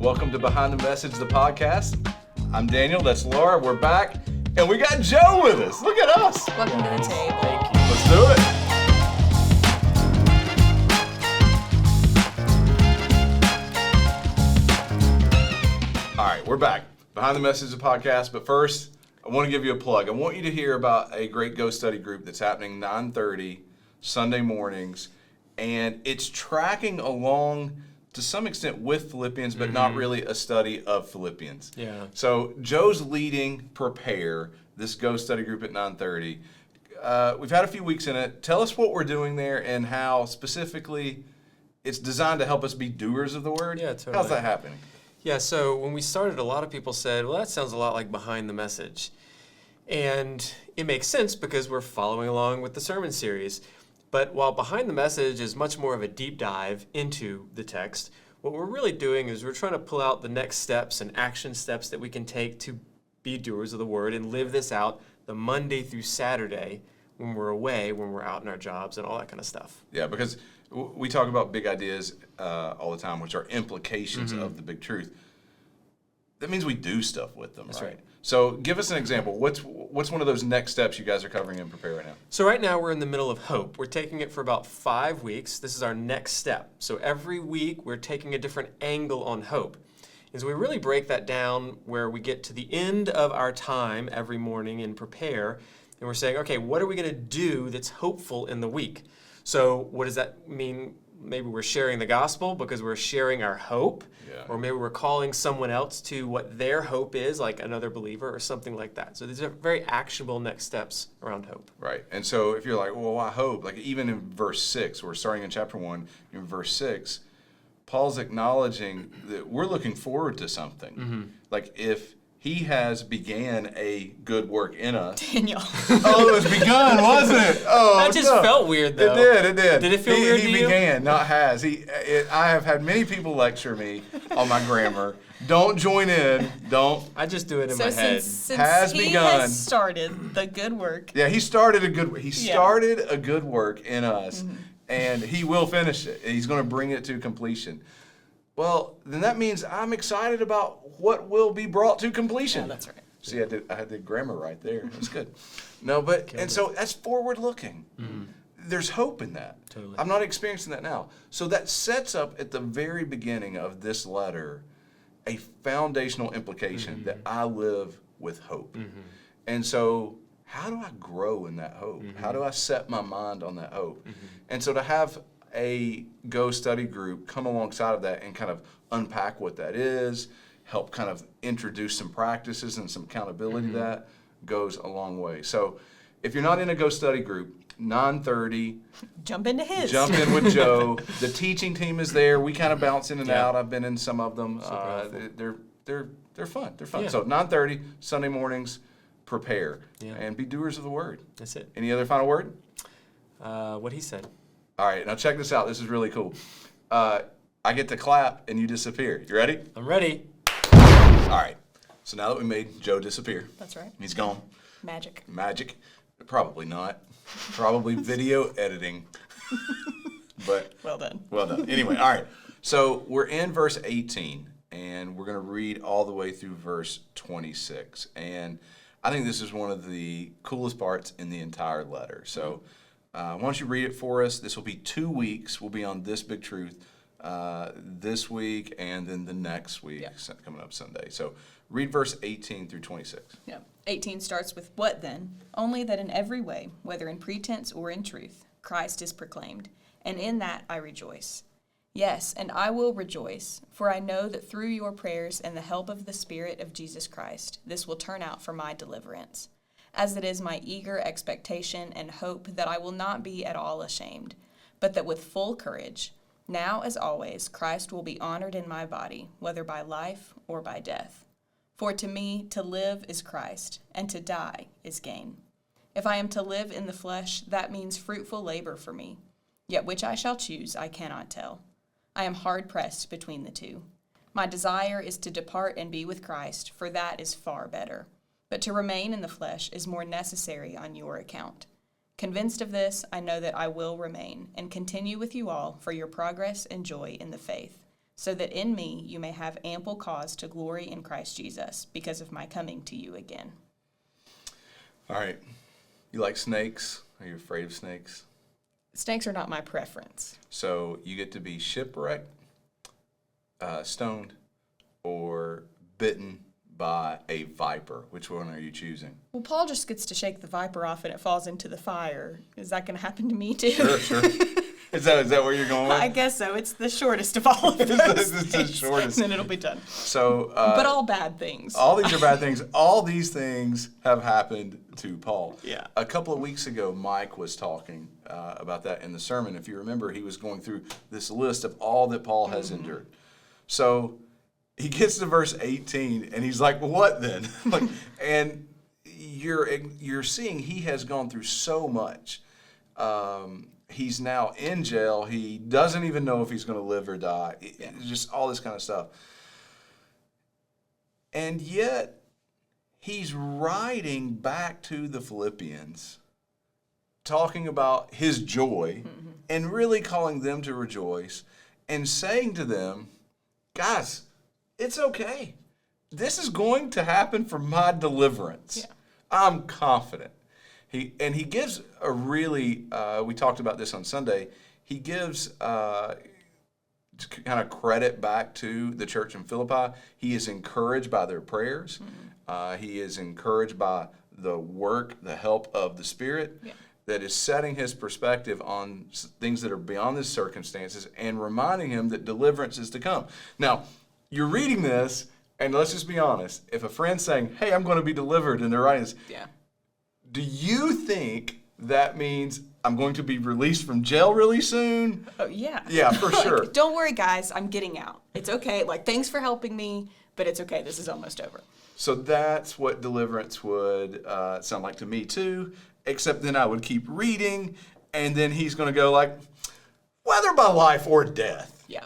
Welcome to Behind the Message, the podcast. I'm Daniel, that's Laura, we're back, and we got Joe with us. Look at us. Welcome to the table. Thank you. Let's do it. All right, we're back. Behind the Message, the podcast, but first, I want to give you a plug. I want you to hear about a great Go Study group that's happening 9:30 Sunday mornings, and it's tracking along to some extent with Philippians, but not really a study of Philippians. Yeah. So Joe's leading Prepare, this Go Study group at 9:30. We've had a few weeks in it. Tell us what we're doing there and how specifically it's designed to help us be doers of the word. Yeah, totally. How's that happening? Yeah, so when we started, a lot of people said, well, that sounds a lot like Behind the Message. And it makes sense because we're following along with the sermon series. But while Behind the Message is much more of a deep dive into the text, what we're really doing is we're trying to pull out the next steps and action steps that we can take to be doers of the word and live this out the Monday through Saturday when we're away, when we're out in our jobs and all that kind of stuff. Yeah, because we talk about big ideas all the time, which are implications of the big truth. That means we do stuff with them, That's right. So give us an example. What's one of those next steps you guys are covering in Prepare right now? So right now we're in the middle of Hope. We're taking it for about 5 weeks. This is our next step. So every week we're taking a different angle on hope. And so we really break that down where we get to the end of our time every morning in Prepare, and we're saying, okay, what are we going to do that's hopeful in the week? So what does that mean? Maybe we're sharing the gospel because we're sharing our hope, or maybe we're calling someone else to what their hope is, like another believer or something like that. So these are very actionable next steps around hope. Right. And so if you're like, well, why hope? Like even in verse 6, we're starting in chapter 1, in verse 6, Paul's acknowledging that we're looking forward to something. Like if he has began a good work in us. Daniel. Oh, it was begun, wasn't it? Oh, That just felt weird, though. It did. Did it feel weird to you? He began, not has. I have had many people lecture me on my grammar. Don't join in. Don't. I just do it in So my head. since Has he begun. has started the good work, Yeah, he started a good work in us, and he will finish it. He's going to bring it to completion. Well, then that means I'm excited about what will be brought to completion. yeah, that's right. See, I had the grammar right there. That's good. No, but, and so that's forward looking. There's hope in that. Totally. I'm not experiencing that now. So that sets up at the very beginning of this letter a foundational implication that I live with hope. And so how do I grow in that hope? How do I set my mind on that hope? And so to have a Go Study group come alongside of that and kind of unpack what that is, help kind of introduce some practices and some accountability to that goes a long way. So if you're not in a Go Study group, 9:30, Jump into his. jump in with Joe. The teaching team is there. We kind of bounce in and Yeah. out. I've been in some of them. They're fun. They're fun. Yeah. So 9:30 Sunday mornings, Prepare Yeah. and be doers of the word. That's it. Any other final word? What he said. All right, now check this out. This is really cool. I get to clap and you disappear. You ready? I'm ready. All right. So now that we made Joe disappear, That's right. he's gone. Magic. Magic? Probably not. Probably video editing. But Well done. well done. Anyway, all right. So we're in verse 18, and we're going to read all the way through verse 26. And I think this is one of the coolest parts in the entire letter. So why don't you read it for us? This will be 2 weeks. We'll be on this big truth this week and then the next week, coming up Sunday. So read verse 18 through 26. Yeah. 18 starts with, "What then? Only that in every way, whether in pretense or in truth, Christ is proclaimed, and in that I rejoice. Yes, and I will rejoice, for I know that through your prayers and the help of the Spirit of Jesus Christ, this will turn out for my deliverance. As it is my eager expectation and hope that I will not be at all ashamed, but that with full courage, now as always, Christ will be honored in my body, whether by life or by death. For to me, to live is Christ, and to die is gain. If I am to live in the flesh, that means fruitful labor for me. Yet which I shall choose, I cannot tell. I am hard-pressed between the two. My desire is to depart and be with Christ, for that is far better. But to remain in the flesh is more necessary on your account. Convinced of this, I know that I will remain and continue with you all for your progress and joy in the faith, so that in me you may have ample cause to glory in Christ Jesus because of my coming to you again. All right. You like snakes? Are you afraid of snakes? Snakes are not my preference. So you get to be shipwrecked, stoned, or bitten by a viper. Which one are you choosing? Well, Paul just gets to shake the viper off and it falls into the fire. Is that going to happen to me too? Sure. Is that where you're going with? I guess so. It's the shortest of all of those It's the things. shortest. And then it'll be done. So, but all bad things. all these are bad things. All these things have happened to Paul. Yeah. A couple of weeks ago, Mike was talking about that in the sermon. If you remember, he was going through this list of all that Paul has endured. So he gets to verse 18, and he's like, well, what then? And you're seeing he has gone through so much. He's now in jail. He doesn't even know if he's going to live or die. It's just all this kind of stuff. And yet, he's writing back to the Philippians, talking about his joy, and really calling them to rejoice, and saying to them, guys, it's okay. This is going to happen for my deliverance. Yeah. I'm confident. He gives a really, we talked about this on Sunday, he gives kind of credit back to the church in Philippi. He is encouraged by their prayers. He is encouraged by the work, the help of the Spirit that is setting his perspective on things that are beyond his circumstances and reminding him that deliverance is to come. Now, you're reading this, and let's just be honest. If a friend's saying, hey, I'm going to be delivered, and they're writing this, do you think that means I'm going to be released from jail really soon? Oh, yeah. Yeah, for sure. Don't worry, guys. I'm getting out. It's okay. Thanks for helping me, but it's okay. This is almost over. So that's what deliverance would sound like to me, too, except then I would keep reading, and then he's going to go whether by life or death. Yeah.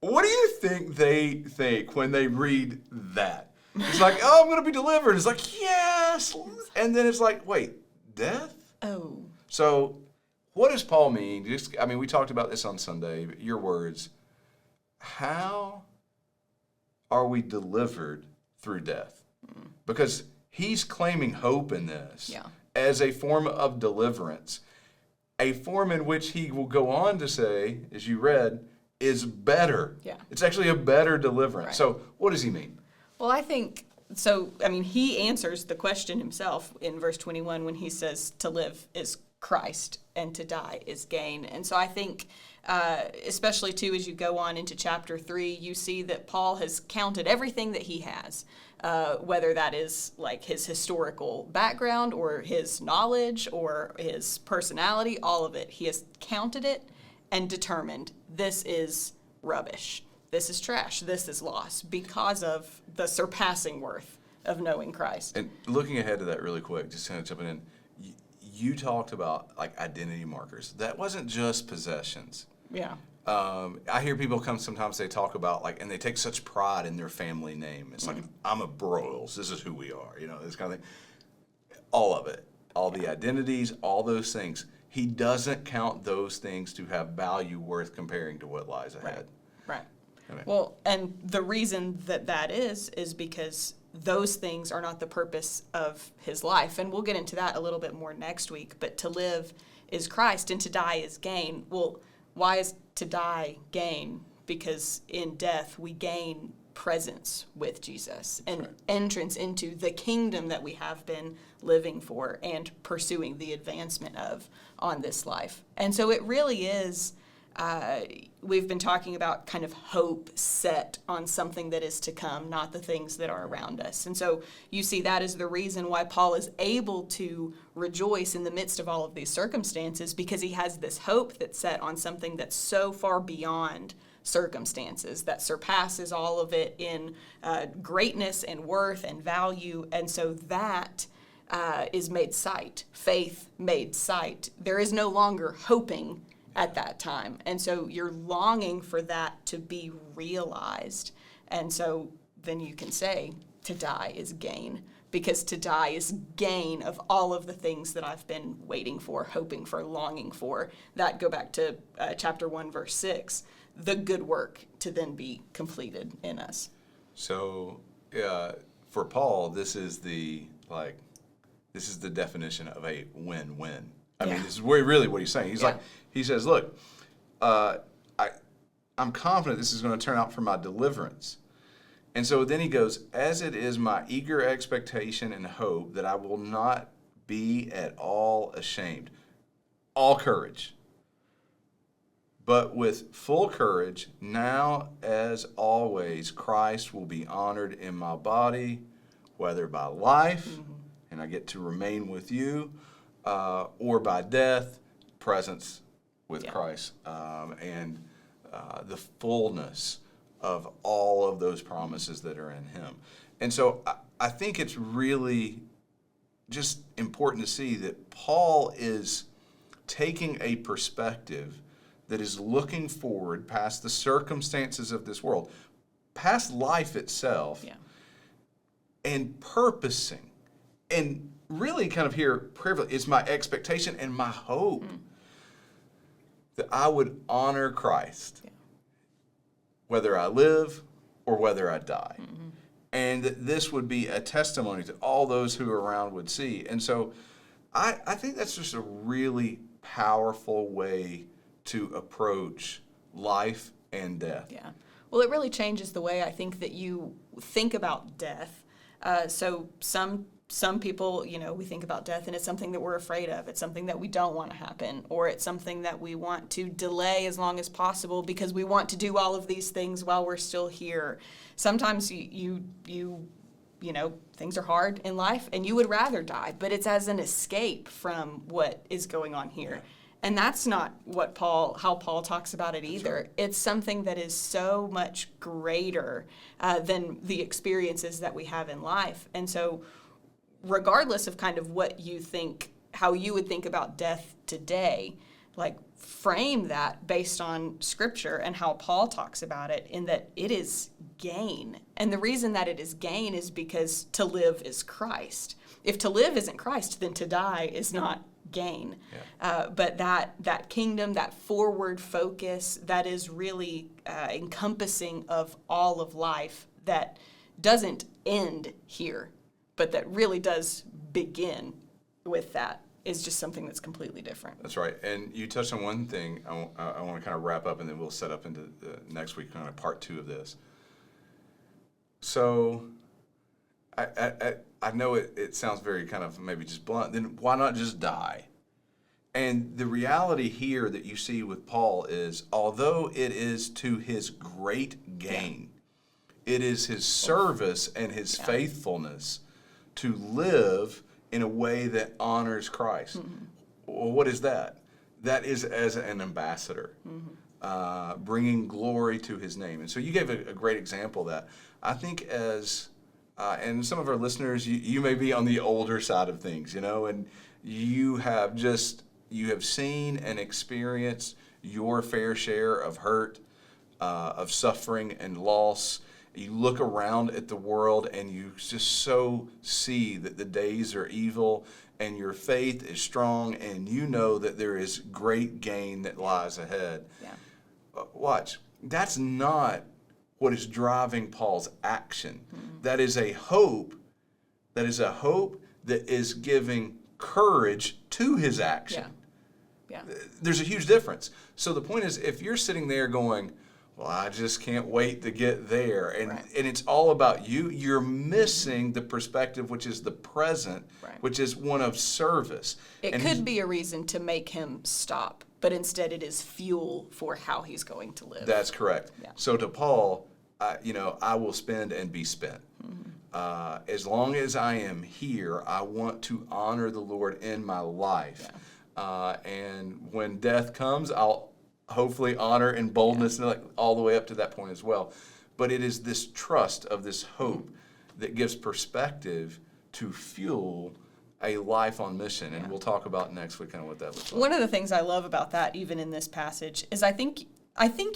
What do you think they think when they read that? It's like, oh, I'm going to be delivered. It's like, yes. And then it's like, wait, death? Oh. So what does Paul mean? We talked about this on Sunday, your words. How are we delivered through death? Because he's claiming hope in this as a form of deliverance, a form in which he will go on to say, as you read, is better. Yeah. It's actually a better deliverance. Right. So what does he mean? Well, I think, he answers the question himself in verse 21 when he says to live is Christ and to die is gain. And so I think, especially too, as you go on into chapter 3, you see that Paul has counted everything that he has, whether that is his historical background or his knowledge or his personality, all of it. He has counted it and determined this is rubbish. This is trash. This is loss because of the surpassing worth of knowing Christ. And looking ahead to that really quick, just kind of jumping in, you talked about identity markers. That wasn't just possessions. Yeah. I hear people sometimes they talk about and they take such pride in their family name. It's I'm a Broyles. This is who we are. This kind of thing. All of it. All the identities, all those things. He doesn't count those things to have value worth comparing to what lies ahead. Right. Okay. Well, and the reason that is because those things are not the purpose of his life. And we'll get into that a little bit more next week. But to live is Christ and to die is gain. Well, why is to die gain? Because in death we gain presence with Jesus and entrance into the kingdom that we have been living for and pursuing the advancement of on this life. And so it really is, we've been talking about kind of hope set on something that is to come, not the things that are around us. And so you see that is the reason why Paul is able to rejoice in the midst of all of these circumstances, because he has this hope that's set on something that's so far beyond circumstances, that surpasses all of it in greatness and worth and value. And so that is made sight, faith made sight. There is no longer hoping at that time. And so you're longing for that to be realized. And so then you can say to die is gain, because to die is gain of all of the things that I've been waiting for, hoping for, longing for. That go back to chapter 1, verse 6. the good work to then be completed in us. So for Paul, this is the definition of a win-win. I mean, this is really what he's saying. He says, look, I'm confident this is going to turn out for my deliverance. And so then he goes, as it is my eager expectation and hope that I will not be at all ashamed. All courage. But with full courage, now as always, Christ will be honored in my body, whether by life, and I get to remain with you, or by death, presence with Christ, and the fullness of all of those promises that are in him. And so I think it's really just important to see that Paul is taking a perspective that is looking forward past the circumstances of this world, past life itself, and purposing. And really kind of here, privilege is my expectation and my hope that I would honor Christ, whether I live or whether I die. And that this would be a testimony that all those who are around would see. And so I think that's just a really powerful way to approach life and death. Yeah. Well, it really changes the way I think that you think about death. So some people, we think about death and it's something that we're afraid of. It's something that we don't want to happen, or it's something that we want to delay as long as possible because we want to do all of these things while we're still here. Sometimes you things are hard in life and you would rather die, but it's as an escape from what is going on here. Yeah. And that's not how Paul talks about it either. Right. It's something that is so much greater than the experiences that we have in life. And so regardless of kind of what you think, how you would think about death today, like frame that based on Scripture and how Paul talks about it, in that it is gain. And the reason that it is gain is because to live is Christ. If to live isn't Christ, then to die is not gain. But that kingdom, that forward focus, that is really encompassing of all of life, that doesn't end here, but that really does begin with that, is just something that's completely different. That's right. And you touched on one thing I want to kind of wrap up, and then we'll set up into next week, kind of part 2 of this. So I know it sounds very kind of maybe just blunt. Then why not just die? And the reality here that you see with Paul is, although it is to his great gain, it is his service and his faithfulness to live in a way that honors Christ. Well, what is that? That is as an ambassador, bringing glory to his name. And so you gave a great example of that. I think as, and some of our listeners, you may be on the older side of things, and you have seen and experienced your fair share of hurt, of suffering and loss. You look around at the world and you just so see that the days are evil and your faith is strong and you know that there is great gain that lies ahead. Watch, that's not what is driving Paul's action. That is a hope. That is a hope that is giving courage to his action. There's a huge difference. So the point is, if you're sitting there going, well, I just can't wait to get there, and it's all about you, you're missing the perspective, which is the present, which is one of service. It could be a reason to make him stop, but instead it is fuel for how he's going to live. That's correct. So to Paul, I will spend and be spent. As long as I am here, I want to honor the Lord in my life. And when death comes, I'll hopefully honor and boldness and all the way up to that point as well. But it is this trust of this hope that gives perspective to fuel a life on mission. And we'll talk about next week kind of what that looks like. One of the things I love about that, even in this passage, is I think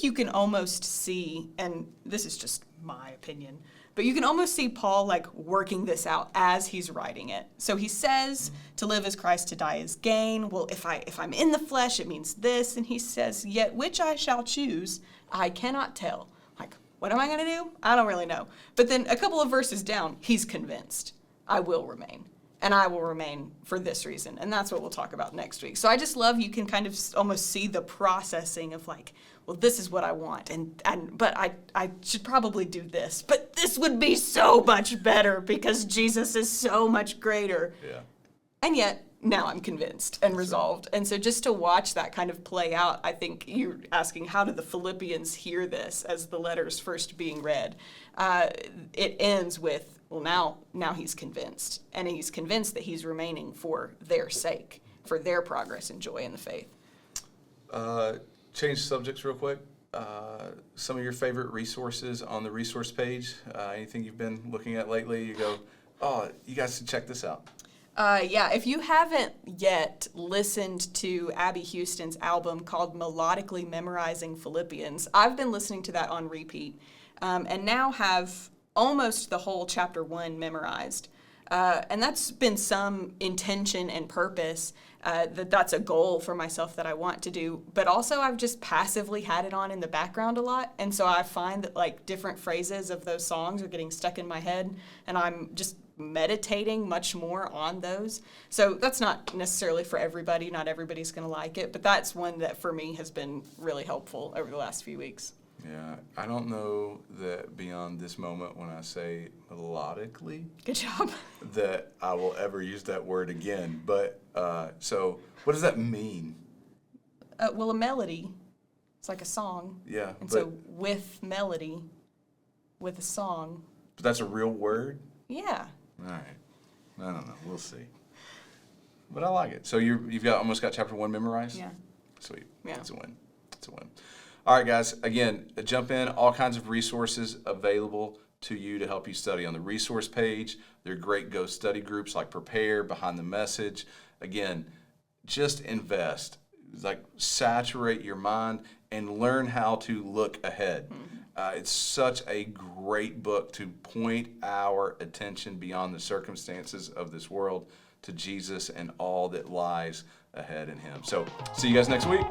you can almost see, and this is just my opinion. But you can almost see Paul like working this out as he's writing it. So he says, to live as Christ, to die is gain. Well, if I'm in the flesh, it means this. And he says, yet which I shall choose, I cannot tell. Like, what am I going to do? I don't really know. But then a couple of verses down, he's convinced, I will remain. And I will remain for this reason. And that's what we'll talk about next week. So I just love, you can kind of almost see the processing of like, well, this is what I want. But I should probably do this. But this would be so much better because Jesus is so much greater. Yeah. And yet, now I'm convinced and resolved. And so just to watch that kind of play out, I think you're asking, how did the Philippians hear this as the letters first being read? It ends with, well, now he's convinced. And he's convinced that he's remaining for their sake, for their progress and joy in the faith. Change subjects real quick. Some of your favorite resources on the resource page, anything you've been looking at lately, you go, oh, you guys should check this out. Yeah, if you haven't yet listened to Abby Houston's album called Melodically Memorizing Philippians, I've been listening to that on repeat and now have almost the whole chapter 1 memorized. And that's been some intention and purpose, that's a goal for myself that I want to do. But also I've just passively had it on in the background a lot. And so I find that like different phrases of those songs are getting stuck in my head and I'm just meditating much more on those. So that's not necessarily for everybody. Not everybody's going to like it. But that's one that for me has been really helpful over the last few weeks. Yeah, I don't know that beyond this moment when I say melodically, Good job. that I will ever use that word again. But so what does that mean? Well, a melody, it's like a song. Yeah, And but, so with melody, with a song, but that's a real word? yeah. All right. I don't know. We'll see. But I like it. So you've almost got chapter 1 memorized? Yeah. Sweet. Yeah. That's a win. That's a win. All right, guys. Again, jump in. All kinds of resources available to you to help you study on the resource page. There are great Go study groups like Prepare, Behind the Message. Again, just invest. Like saturate your mind and learn how to look ahead. It's such a great book to point our attention beyond the circumstances of this world to Jesus and all that lies ahead in him. So see you guys next week.